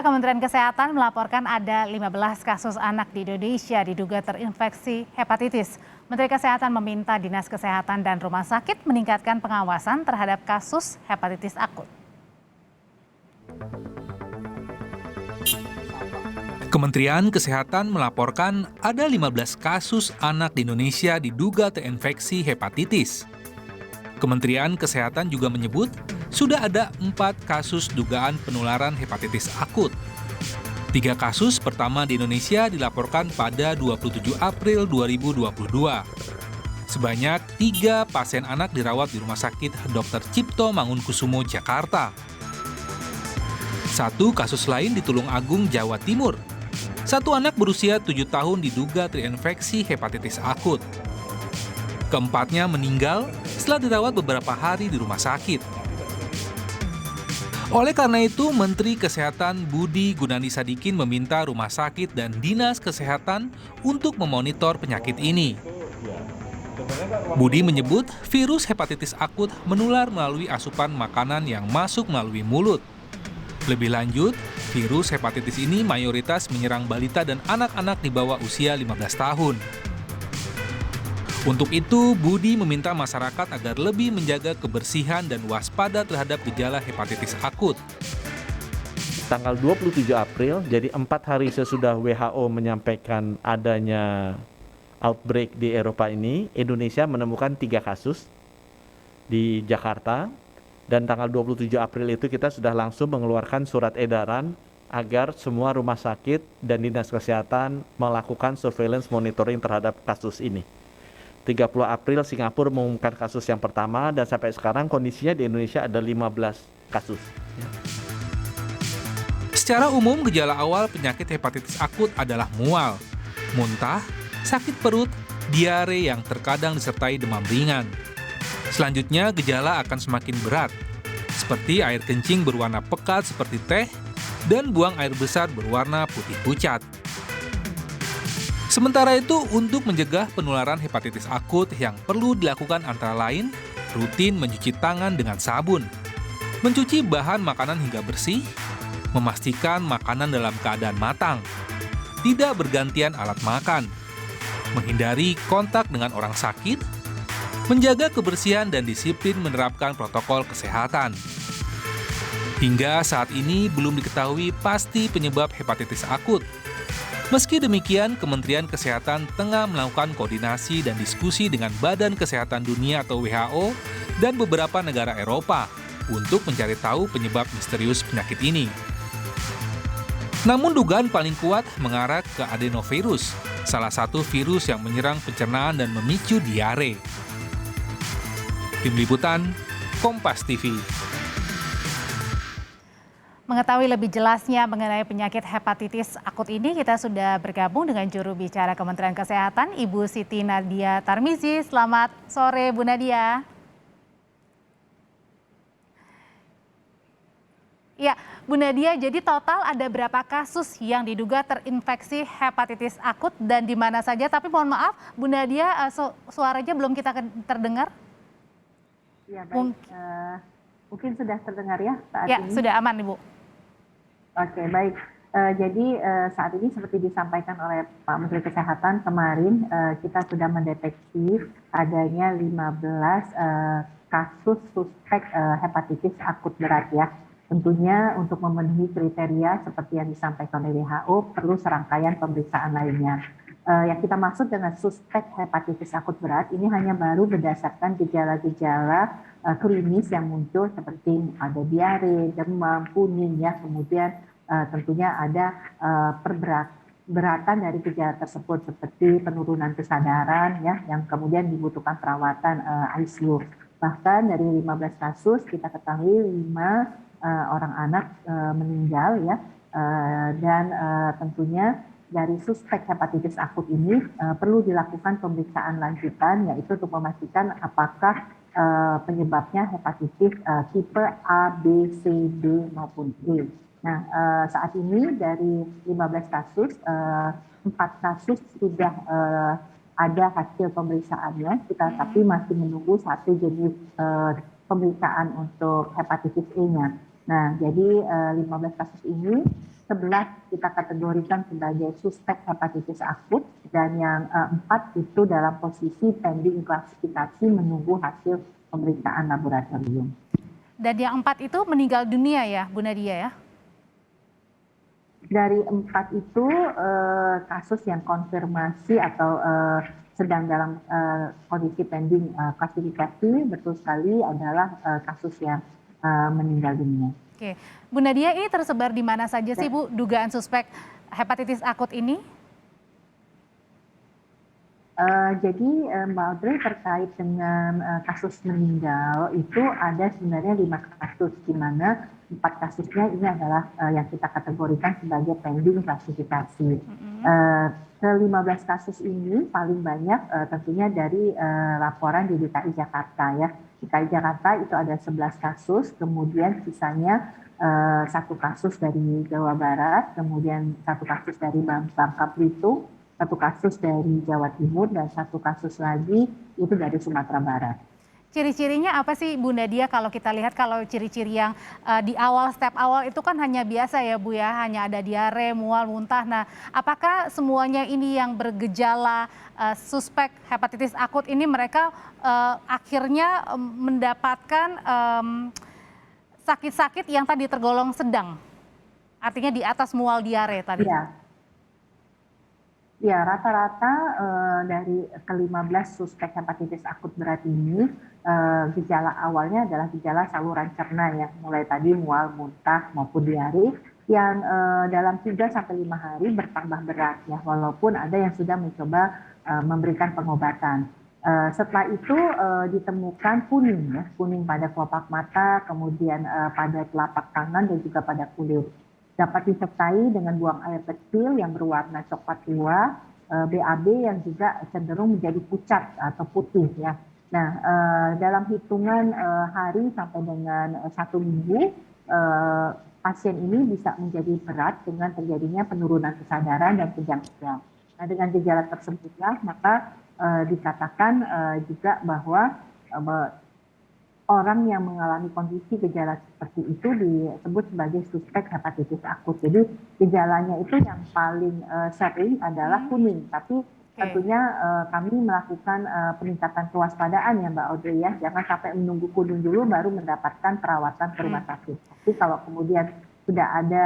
Kementerian Kesehatan melaporkan ada 15 kasus anak di Indonesia diduga terinfeksi hepatitis. Menteri Kesehatan meminta Dinas Kesehatan dan rumah sakit meningkatkan pengawasan terhadap kasus hepatitis akut. Kementerian Kesehatan melaporkan ada 15 kasus anak di Indonesia diduga terinfeksi hepatitis. Kementerian Kesehatan juga menyebut sudah ada 4 kasus dugaan penularan hepatitis akut. 3 kasus pertama di Indonesia dilaporkan pada 27 April 2022. Sebanyak 3 pasien anak dirawat di Rumah Sakit Dr. Cipto Mangunkusumo, Jakarta. 1 kasus lain di Tulungagung, Jawa Timur. 1 anak berusia 7 tahun diduga terinfeksi hepatitis akut. Keempatnya meninggal setelah dirawat beberapa hari di rumah sakit. Oleh karena itu, Menteri Kesehatan Budi Gunadi Sadikin meminta rumah sakit dan Dinas Kesehatan untuk memonitor penyakit ini. Budi menyebut virus hepatitis akut menular melalui asupan makanan yang masuk melalui mulut. Lebih lanjut, virus hepatitis ini mayoritas menyerang balita dan anak-anak di bawah usia 15 tahun. Untuk itu, Budi meminta masyarakat agar lebih menjaga kebersihan dan waspada terhadap gejala hepatitis akut. Tanggal 27 April, jadi 4 hari sesudah WHO menyampaikan adanya outbreak di Eropa ini, Indonesia menemukan 3 kasus di Jakarta. Dan tanggal 27 April itu kita sudah langsung mengeluarkan surat edaran agar semua rumah sakit dan dinas kesehatan melakukan surveillance monitoring terhadap kasus ini. 30 April Singapura mengumumkan kasus yang pertama dan sampai sekarang kondisinya di Indonesia ada 15 kasus. Secara umum, gejala awal penyakit hepatitis akut adalah mual, muntah, sakit perut, diare yang terkadang disertai demam ringan. Selanjutnya, gejala akan semakin berat, seperti air kencing berwarna pekat seperti teh dan buang air besar berwarna putih pucat. Sementara itu, untuk mencegah penularan hepatitis akut yang perlu dilakukan antara lain, rutin mencuci tangan dengan sabun, mencuci bahan makanan hingga bersih, memastikan makanan dalam keadaan matang, tidak bergantian alat makan, menghindari kontak dengan orang sakit, menjaga kebersihan dan disiplin menerapkan protokol kesehatan. Hingga saat ini belum diketahui pasti penyebab hepatitis akut. Meski demikian, Kementerian Kesehatan tengah melakukan koordinasi dan diskusi dengan Badan Kesehatan Dunia atau WHO dan beberapa negara Eropa untuk mencari tahu penyebab misterius penyakit ini. Namun dugaan paling kuat mengarah ke adenovirus, salah satu virus yang menyerang pencernaan dan memicu diare. Tim Liputan, Kompas TV. Mengetahui lebih jelasnya mengenai penyakit hepatitis akut ini, kita sudah bergabung dengan juru bicara Kementerian Kesehatan, Ibu Siti Nadia Tarmizi. Selamat sore, Bu Nadia. Ya, Bu Nadia, jadi total ada berapa kasus yang diduga terinfeksi hepatitis akut dan di mana saja? Tapi mohon maaf, Bu Nadia, suaranya belum kita terdengar. Ya, baik. Mungkin sudah terdengar ya saat ini? Ya, sudah aman, Ibu. Oke, baik. Jadi saat ini seperti disampaikan oleh Pak Menteri Kesehatan kemarin, kita sudah mendeteksi adanya 15 kasus suspek hepatitis akut berat ya. Tentunya untuk memenuhi kriteria seperti yang disampaikan oleh WHO perlu serangkaian pemeriksaan lainnya. Yang kita maksud dengan suspek hepatitis akut berat ini hanya baru berdasarkan gejala-gejala klinis yang muncul seperti ada diare, demam, kuning ya, kemudian tentunya ada perberatan dari gejala tersebut seperti penurunan kesadaran ya, yang kemudian dibutuhkan perawatan ICU. Bahkan dari 15 kasus kita ketahui 5 orang anak meninggal ya, dan tentunya dari suspek hepatitis akut ini perlu dilakukan pemeriksaan lanjutan, yaitu untuk memastikan apakah penyebabnya hepatitis tipe A, B, C, D maupun E. Nah, saat ini dari 15 kasus, 4 kasus sudah ada hasil pemeriksaannya, kita tapi masih menunggu 1 jenis pemeriksaan untuk hepatitis E-nya. Nah, jadi 15 kasus ini 11 kita kategorikan sebagai suspek hepatitis akut dan yang 4 itu dalam posisi pending klasifikasi menunggu hasil pemeriksaan laboratorium. Dan yang 4 itu meninggal dunia ya, Bu Nadia ya? Dari 4 itu kasus yang konfirmasi atau sedang dalam kondisi pending klasifikasi, betul sekali adalah kasus yang meninggal dunia. Oke, Bu Nadia, ini tersebar di mana saja sih Bu dugaan suspek hepatitis akut ini? Jadi Mbak Audrey terkait dengan kasus meninggal itu ada sebenarnya 5 kasus, di mana 4 kasusnya ini adalah yang kita kategorikan sebagai pending klasifikasi. Ke-15 kasus ini paling banyak tentunya dari laporan di DKI Jakarta ya. DKI Jakarta itu ada 11 kasus, kemudian sisanya 1 kasus dari Jawa Barat, kemudian 1 kasus dari Bangka Belitung, 1 kasus dari Jawa Timur, dan 1 kasus lagi itu dari Sumatera Barat. Ciri-cirinya apa sih Bu Nadia kalau kita lihat, kalau ciri-ciri yang di awal, step awal itu kan hanya biasa ya Bu ya, hanya ada diare, mual, muntah. Nah, apakah semuanya ini yang bergejala suspek hepatitis akut ini mereka akhirnya mendapatkan sakit-sakit yang tadi tergolong sedang? Artinya di atas mual, diare tadi. Ya, rata-rata dari ke-15 suspek hepatitis akut berat ini, gejala awalnya adalah gejala saluran cerna ya, mulai tadi mual, muntah maupun diare, yang dalam 3-5 hari bertambah berat ya, walaupun ada yang sudah mencoba memberikan pengobatan. Setelah itu ditemukan kuning ya, kuning pada kelopak mata, kemudian pada telapak tangan dan juga pada kulit. Dapat disertai dengan buang air kecil yang berwarna coklat tua, BAB yang juga cenderung menjadi pucat atau putih ya. Nah, dalam hitungan hari sampai dengan 1 minggu, pasien ini bisa menjadi berat dengan terjadinya penurunan kesadaran dan kejang-kejang. Nah, dengan gejala tersebutlah maka dikatakan juga bahwa orang yang mengalami kondisi gejala seperti itu disebut sebagai suspek hepatitis akut. Jadi gejalanya itu yang paling sering adalah kuning, tapi tentunya kami melakukan peningkatan kewaspadaan ya Mbak Audrey ya, jangan sampai menunggu kuning dulu baru mendapatkan perawatan ke rumah sakit. Tapi kalau kemudian sudah ada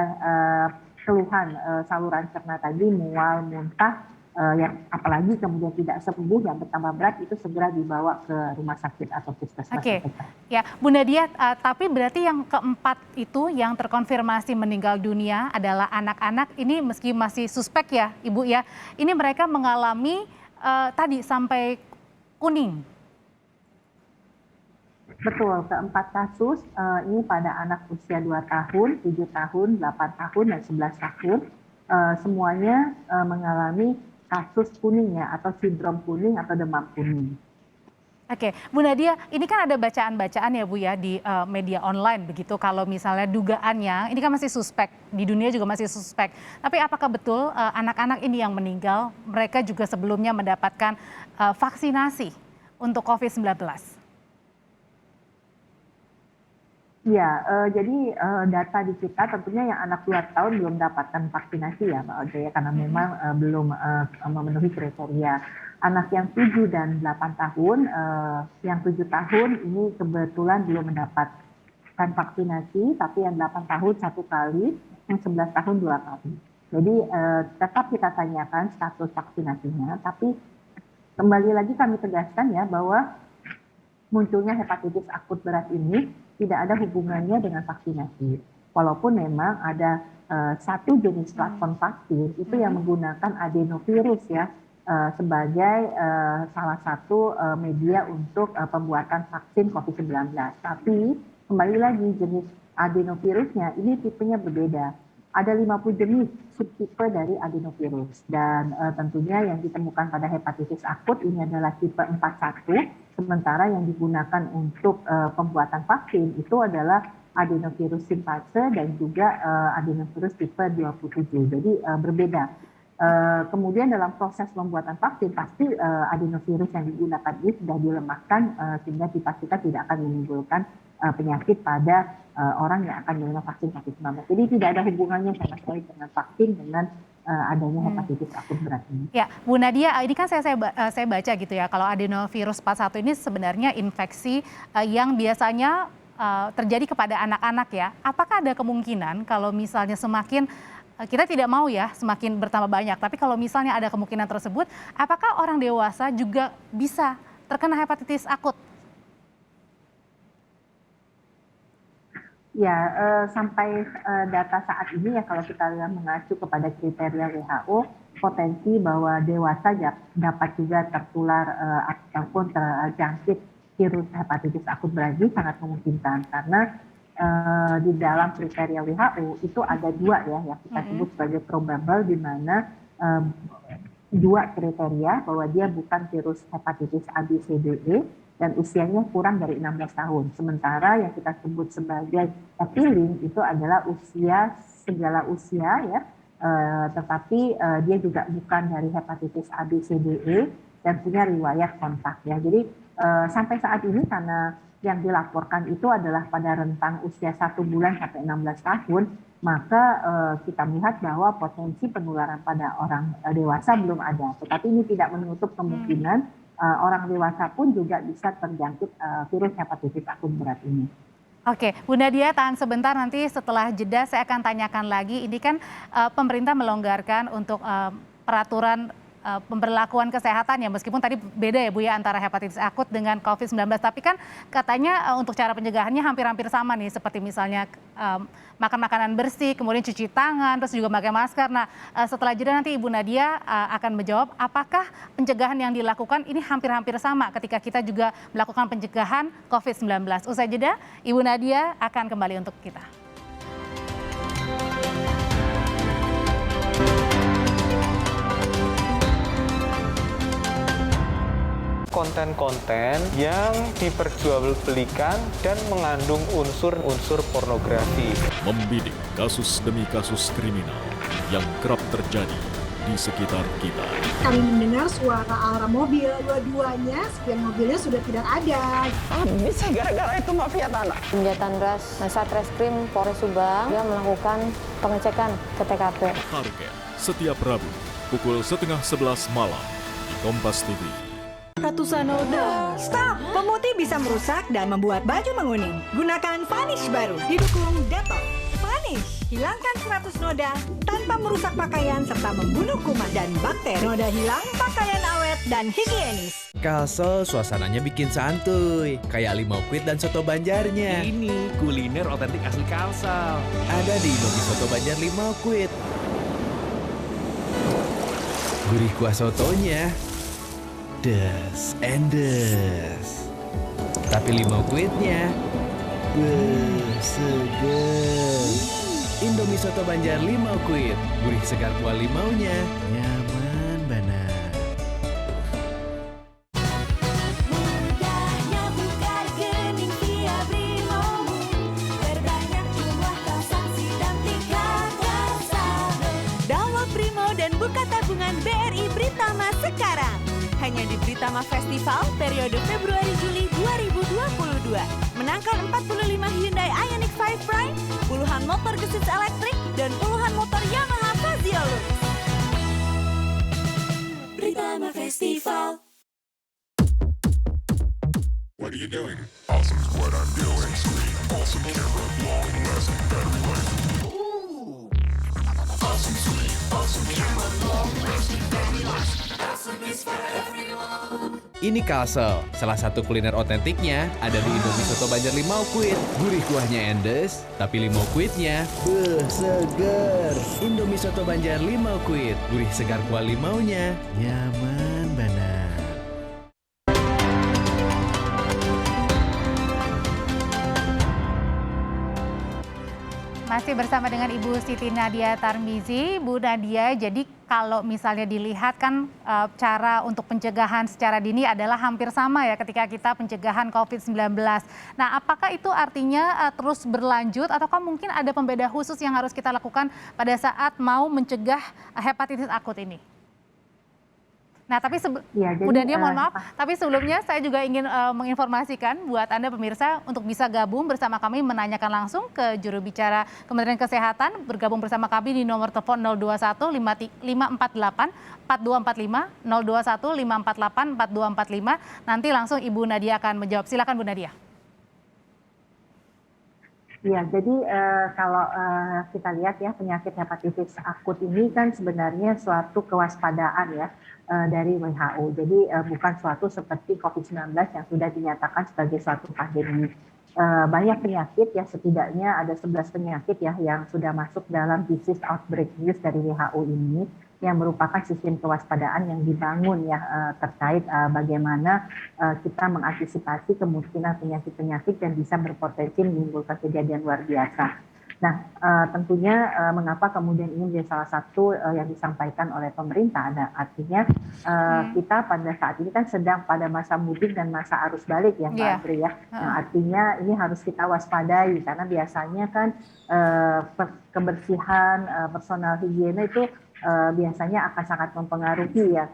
keluhan saluran cerna tadi, mual, muntah, yang apalagi kemudian tidak sembuh yang bertambah berat, itu segera dibawa ke rumah sakit atau puskesmas. Oke, ya Bu Nadia, tapi berarti yang keempat itu yang terkonfirmasi meninggal dunia adalah anak-anak ini, meski masih suspek ya Ibu ya, ini mereka mengalami tadi sampai kuning. Betul, keempat kasus ini pada anak usia 2 tahun, 7 tahun, 8 tahun, dan 11 tahun, semuanya mengalami kasus kuning ya, atau sindrom kuning atau demam kuning. Oke, Bu Nadia, ini kan ada bacaan-bacaan ya Bu ya di media online begitu, kalau misalnya dugaannya, ini kan masih suspek, di dunia juga masih suspek. Tapi apakah betul anak-anak ini yang meninggal, mereka juga sebelumnya mendapatkan vaksinasi untuk COVID-19? Ya, jadi data di kita tentunya yang anak 2 tahun belum dapatkan vaksinasi ya Mbak Audrey, karena memang belum memenuhi kriteria. Anak yang 7 dan 8 tahun, yang 7 tahun ini kebetulan belum mendapatkan vaksinasi, tapi yang 8 tahun 1 kali, yang 11 tahun 2 kali. Jadi tetap kita tanyakan status vaksinasinya, tapi kembali lagi kami tegaskan ya bahwa munculnya hepatitis akut berat ini tidak ada hubungannya dengan vaksinasi. Walaupun memang ada satu jenis platform vaksin itu yang menggunakan adenovirus ya sebagai salah satu media untuk pembuatan vaksin COVID-19. Tapi kembali lagi jenis adenovirusnya ini tipenya berbeda. Ada 50 jenis subtipe dari adenovirus dan tentunya yang ditemukan pada hepatitis akut ini adalah tipe 41. Sementara yang digunakan untuk pembuatan vaksin itu adalah adenovirus simplex dan juga adenovirus tipe 27. Jadi berbeda. Kemudian dalam proses pembuatan vaksin pasti adenovirus yang digunakan ini sudah dilemahkan sehingga dipastikan tidak akan menimbulkan penyakit pada orang yang akan menerima vaksin COVID-19. Jadi tidak ada hubungannya sama sekali dengan vaksin dengan adanya hepatitis akut berat ini. Ya, Bu Nadia, ini kan saya baca gitu ya, kalau adenovirus 41 ini sebenarnya infeksi yang biasanya terjadi kepada anak-anak ya. Apakah ada kemungkinan kalau misalnya semakin kita tidak mau ya semakin bertambah banyak, tapi kalau misalnya ada kemungkinan tersebut, apakah orang dewasa juga bisa terkena hepatitis akut? Ya, sampai data saat ini ya kalau kita mengacu kepada kriteria WHO, potensi bahwa dewasa dapat juga tertular ataupun terjangkit virus hepatitis akut berat ini sangat memungkinkan karena di dalam kriteria WHO itu ada dua ya yang kita sebut sebagai probable, di mana dua kriteria bahwa dia bukan virus hepatitis A, B, C, D, E dan usianya kurang dari 16 tahun. Sementara yang kita sebut sebagai appealing itu adalah segala usia ya, tetapi dia juga bukan dari hepatitis A, B, C, D, E dan punya riwayat kontak ya. Jadi sampai saat ini karena yang dilaporkan itu adalah pada rentang usia 1 bulan sampai 16 tahun, maka kita melihat bahwa potensi penularan pada orang dewasa belum ada. Tetapi ini tidak menutup kemungkinan orang dewasa pun juga bisa terjangkit virus hepatitis akut berat ini. Oke, Bu Nadia tahan sebentar, nanti setelah jeda saya akan tanyakan lagi. Ini kan pemerintah melonggarkan untuk peraturan pemberlakuan kesehatan ya, meskipun tadi beda ya Bu ya antara hepatitis akut dengan COVID-19, tapi kan katanya untuk cara pencegahannya hampir-hampir sama nih, seperti misalnya makan makanan bersih, kemudian cuci tangan, terus juga pakai masker. Nah setelah jeda nanti Ibu Nadia akan menjawab apakah pencegahan yang dilakukan ini hampir-hampir sama ketika kita juga melakukan pencegahan COVID-19. Usai jeda, Ibu Nadia akan kembali untuk kita. Konten-konten yang diperjualbelikan dan mengandung unsur-unsur pornografi. Membidik kasus demi kasus kriminal yang kerap terjadi di sekitar kita. Kami mendengar suara alarm mobil, dua-duanya spion mobilnya sudah tidak ada. Bisa gara-gara itu mafia tanah. Penjatan ras Satreskrim Polres Subang dia melakukan pengecekan ke TKP. Target setiap Rabu pukul 10:30 malam di Kompas TV. Ratusan noda. Stop! Pemutih bisa merusak dan membuat baju menguning. Gunakan Vanish baru, didukung Dettol. Vanish, hilangkan 100 noda tanpa merusak pakaian serta membunuh kuman dan bakteri. Noda hilang, pakaian awet dan higienis. Kalsel suasananya bikin santuy, kayak limau kuit dan soto Banjarnya. Ini kuliner otentik asli Kalsel. Ada di Indomie Soto Banjar limau kuit. Gurih kuah sotonya. Des, endes. Tapi limau kuitnya, seger. Indomie Soto Banjar limau kuit, gurih segar kuah limaunya, nyaman banget. Mudahnya buka rekening via Brimo, berbanyak jumlah transaksi dan tingkat saldo. Download Brimo dan buka tabungan BRI Britama sekarang. Hanya di Britama Festival periode Februari-Juli 2022. Menangkan 45 Hyundai Ioniq 5 Prime, puluhan motor Gesit elektrik, dan puluhan motor Yamaha Fazio Lux. Britama Festival. What are you doing? Awesome is what I'm doing. Screen, awesome camera, long lasting battery life. Ooh. Awesome screen, awesome camera, long lasting battery life. Ini Kalsel, salah satu kuliner otentiknya ada di Indomie Soto Banjar limau kuit. Gurih kuahnya endes, tapi limau kuitnya seger. Indomie Soto Banjar limau kuit, gurih segar kuah limaunya, nyaman banget. Masih bersama dengan Ibu Siti Nadia Tarmizi. Bu Nadia, jadi kalau misalnya dilihat kan cara untuk pencegahan secara dini adalah hampir sama ya ketika kita pencegahan COVID-19. Nah, apakah itu artinya terus berlanjut ataukah mungkin ada pembeda khusus yang harus kita lakukan pada saat mau mencegah hepatitis akut ini? Nah, tapi Ya, jadi, Bu Nadia mohon maaf, tapi sebelumnya saya juga ingin menginformasikan buat Anda pemirsa untuk bisa gabung bersama kami menanyakan langsung ke juru bicara Kementerian Kesehatan, bergabung bersama kami di nomor telepon 021 548 4245 021 548 4245. Nanti langsung Ibu Nadia akan menjawab. Silakan Bu Nadia. Ya, jadi kalau kita lihat ya, penyakit hepatitis akut ini kan sebenarnya suatu kewaspadaan ya dari WHO. Jadi bukan suatu seperti COVID-19 yang sudah dinyatakan sebagai suatu pandemi. Banyak penyakit ya, setidaknya ada 11 penyakit ya yang sudah masuk dalam disease outbreak list dari WHO ini, yang merupakan sistem kewaspadaan yang dibangun ya terkait bagaimana kita mengantisipasi kemungkinan penyakit-penyakit yang bisa berpotensi menimbulkan kejadian luar biasa. Nah, tentunya mengapa kemudian ini menjadi salah satu yang disampaikan oleh pemerintah. Nah, artinya kita pada saat ini kan sedang pada masa mudik dan masa arus balik ya, Mbak Adri ya. Nah, artinya ini harus kita waspadai karena biasanya kan kebersihan personal higiene itu biasanya akan sangat mempengaruhi ya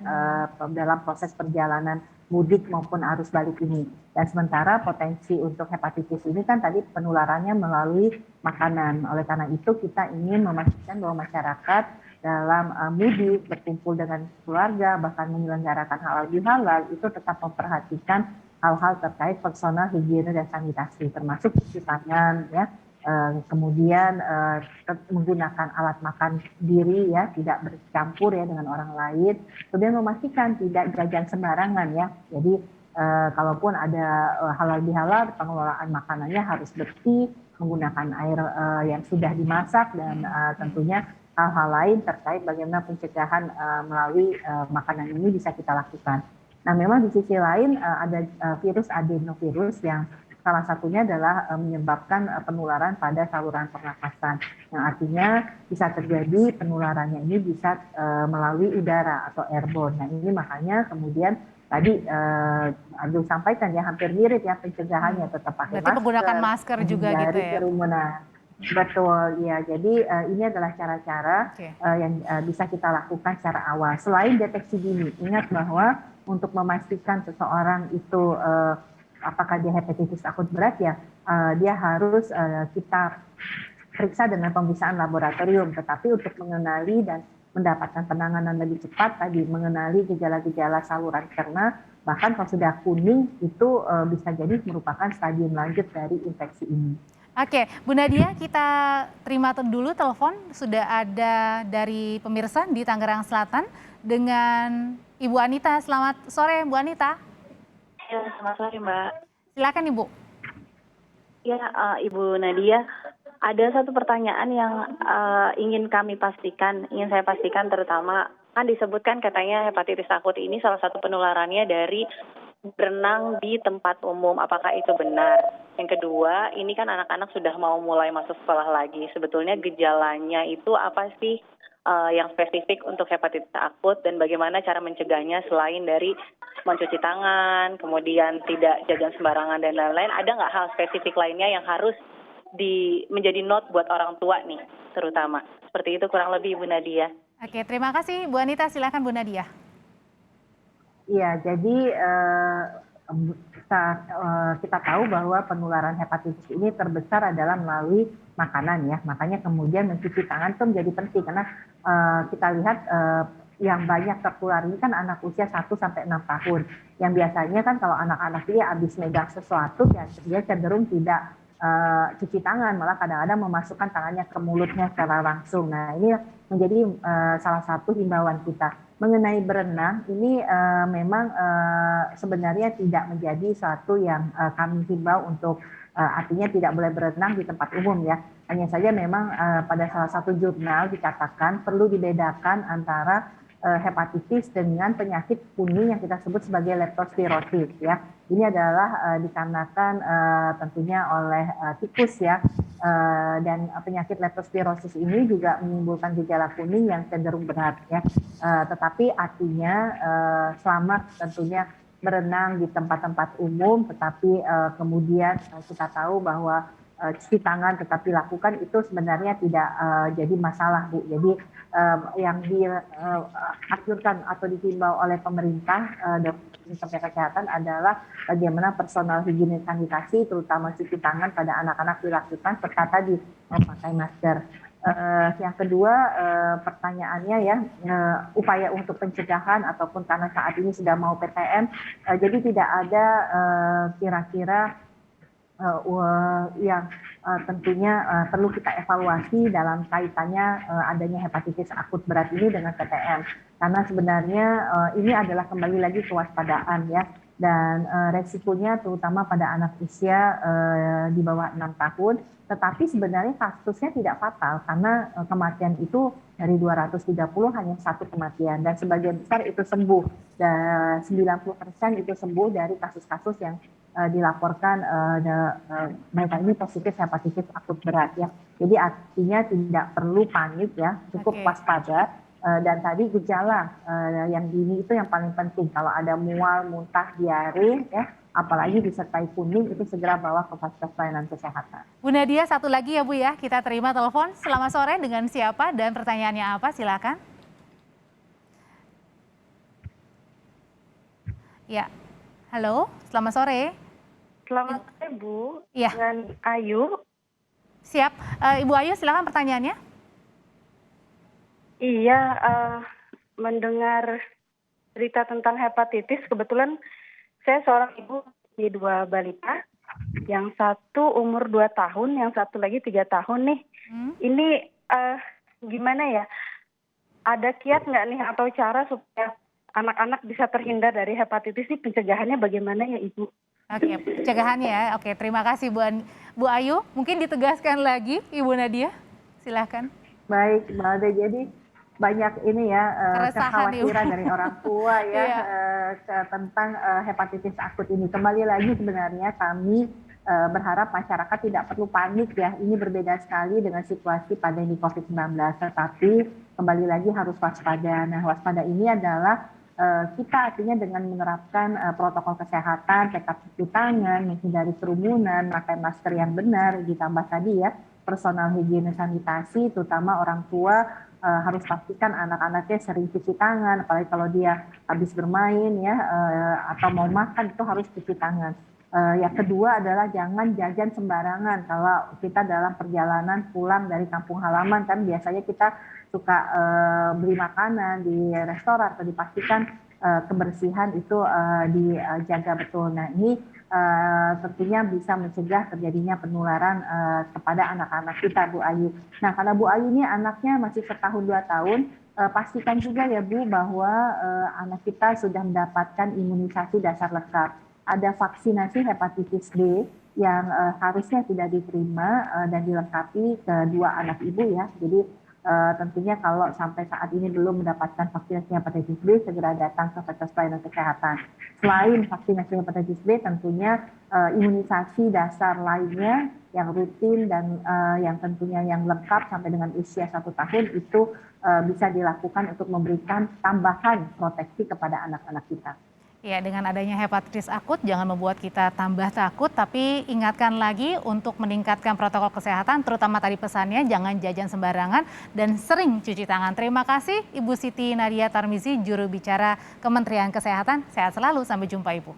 dalam proses perjalanan mudik maupun arus balik ini. Dan sementara potensi untuk hepatitis ini kan tadi penularannya melalui makanan. Oleh karena itu kita ingin memastikan bahwa masyarakat dalam mudik berkumpul dengan keluarga, bahkan menyelenggarakan halal bihalal itu tetap memperhatikan hal-hal terkait personal higiene dan sanitasi, termasuk cuci tangan ya. Kemudian menggunakan alat makan diri ya, tidak bercampur ya dengan orang lain. Kemudian memastikan tidak jajan sembarangan ya. Jadi kalaupun ada halal bihalal, pengelolaan makanannya harus bersih, menggunakan air yang sudah dimasak dan tentunya hal-hal lain terkait bagaimana pencegahan melalui makanan ini bisa kita lakukan. Nah, memang di sisi lain ada virus adenovirus yang salah satunya adalah menyebabkan penularan pada saluran pernafasan, yang artinya bisa terjadi penularannya ini bisa melalui udara atau airborne. Nah, ini makanya kemudian tadi Abdul sampaikan ya, hampir mirip ya pencegahannya, tetap pakai masker, menggunakan masker juga gitu ya. Kerumunan. Betul ya, jadi ini adalah cara-cara yang bisa kita lakukan secara awal. Selain deteksi dini, ingat bahwa untuk memastikan seseorang itu apakah dia hepatitis akut berat ya, dia harus kita periksa dengan pemeriksaan laboratorium. Tetapi untuk mengenali dan mendapatkan penanganan lebih cepat tadi, mengenali gejala-gejala saluran cerna, bahkan kalau sudah kuning itu bisa jadi merupakan stadium lanjut dari infeksi ini. Oke, Bu Nadia, kita terima dulu telepon. Sudah ada dari pemirsa di Tangerang Selatan dengan Ibu Anita. Selamat sore, Bu Anita. Ya, selamat sore Mbak. Silakan Ibu. Ya, Ibu Nadia, ada satu pertanyaan yang ingin saya pastikan terutama, kan disebutkan katanya hepatitis akut ini salah satu penularannya dari berenang di tempat umum, apakah itu benar? Yang kedua, ini kan anak-anak sudah mau mulai masuk sekolah lagi, sebetulnya gejalanya itu apa sih yang spesifik untuk hepatitis akut dan bagaimana cara mencegahnya selain dari mencuci tangan, kemudian tidak jajan sembarangan dan lain-lain, ada nggak hal spesifik lainnya yang harus menjadi note buat orang tua nih terutama? Seperti itu kurang lebih Bu Nadia. Oke, terima kasih Bu Anita, silakan Bu Nadia. Iya, jadi kita tahu bahwa penularan hepatitis ini terbesar adalah melalui makanan ya. Makanya kemudian mencuci tangan itu menjadi penting karena kita lihat yang banyak tertular ini kan anak usia 1 sampai 6 tahun. Yang biasanya kan kalau anak-anak dia habis megang sesuatu ya dia cenderung tidak cuci tangan, malah kadang-kadang memasukkan tangannya ke mulutnya secara langsung. Nah, ini menjadi salah satu himbauan kita. Mengenai berenang, ini memang sebenarnya tidak menjadi suatu yang kami himbau untuk artinya tidak boleh berenang di tempat umum ya. Hanya saja memang pada salah satu jurnal dikatakan perlu dibedakan antara hepatitis dengan penyakit kuning yang kita sebut sebagai leptospirosis ya. Ini adalah dikarenakan tentunya oleh tikus ya, dan penyakit leptospirosis ini juga menimbulkan gejala kuning yang cenderung berat ya. Tetapi artinya selama tentunya berenang di tempat-tempat umum, tetapi kemudian kita tahu bahwa cuci tangan tetapi lakukan itu sebenarnya tidak jadi masalah Bu. Jadi yang dianjurkan atau dihimbau oleh pemerintah dan Kementerian Kesehatan adalah bagaimana personal higienis sanitasi, terutama cuci tangan pada anak-anak dilakukan serta tadi memakai masker. Yang kedua, pertanyaannya ya, upaya untuk pencegahan ataupun karena saat ini sudah mau PTM, jadi tidak ada kira-kira yang tentunya perlu kita evaluasi dalam kaitannya adanya hepatitis akut berat ini dengan PTM. Karena sebenarnya ini adalah kembali lagi kewaspadaan ya. Dan resikonya terutama pada anak usia di bawah 6 tahun. Tetapi sebenarnya kasusnya tidak fatal karena kematian itu dari 230 hanya 1 kematian. Dan sebagian besar itu sembuh. Dan 90% itu sembuh dari kasus-kasus yang dilaporkan mereka ini positif hepatitis akut berat ya. Jadi artinya tidak perlu panik ya, cukup waspada. Dan tadi gejala yang dini itu yang paling penting. Kalau ada mual, muntah, diare ya, apalagi disertai kuning itu segera bawa ke fasilitas pelayanan kesehatan. Bu Nadia, satu lagi ya Bu ya, kita terima telepon. Selamat sore, dengan siapa dan pertanyaannya apa? Silakan. Ya. Halo, selamat sore. Selamat sore Bu, ya. Dengan Ayu. Siap, Ibu Ayu silakan pertanyaannya. Iya, mendengar cerita tentang hepatitis, kebetulan saya seorang ibu di 2 balita, yang satu umur 2 tahun, yang satu lagi 3 tahun nih. Ini gimana ya, ada kiat nggak nih atau cara supaya anak-anak bisa terhindar dari hepatitis ini, pencegahannya bagaimana ya Ibu? Oke, pencegahannya ya. Oke, terima kasih Bu Ayu. Mungkin ditegaskan lagi Ibu Nadia, silakan. Baik, Mbak Ade. Jadi banyak ini ya kekhawatiran dari orang tua ya tentang hepatitis akut ini. Kembali lagi sebenarnya kami berharap masyarakat tidak perlu panik ya. Ini berbeda sekali dengan situasi pandemi COVID-19. Tetapi kembali lagi harus waspada. Nah, waspada ini adalah kita artinya dengan menerapkan protokol kesehatan, tetap cuci tangan, menghindari kerumunan, pakai masker yang benar, ditambah tadi ya personal higienis sanitasi, terutama orang tua harus pastikan anak-anaknya sering cuci tangan, apalagi kalau dia habis bermain ya atau mau makan itu harus cuci tangan. Yang kedua adalah jangan jajan sembarangan. Kalau kita dalam perjalanan pulang dari kampung halaman kan biasanya kita suka beli makanan di restoran atau dipastikan kebersihan itu dijaga betul. Nah ini tentunya bisa mencegah terjadinya penularan kepada anak-anak kita Bu Ayu. Nah karena Bu Ayu ini anaknya masih setahun 2 tahun, pastikan juga ya Bu bahwa anak kita sudah mendapatkan imunisasi dasar lengkap. Ada vaksinasi hepatitis B yang harusnya tidak diterima dan dilengkapi kedua anak ibu ya. Jadi tentunya kalau sampai saat ini belum mendapatkan vaksinasi hepatitis B, segera datang ke fasilitas pelayanan kesehatan. Selain vaksinasi hepatitis B, tentunya imunisasi dasar lainnya yang rutin dan yang tentunya yang lengkap sampai dengan usia 1 tahun itu bisa dilakukan untuk memberikan tambahan proteksi kepada anak-anak kita. Ya, dengan adanya hepatitis akut jangan membuat kita tambah takut, tapi ingatkan lagi untuk meningkatkan protokol kesehatan, terutama tadi pesannya jangan jajan sembarangan dan sering cuci tangan. Terima kasih Ibu Siti Nadia Tarmizi, juru bicara Kementerian Kesehatan. Sehat selalu, sampai jumpa Ibu.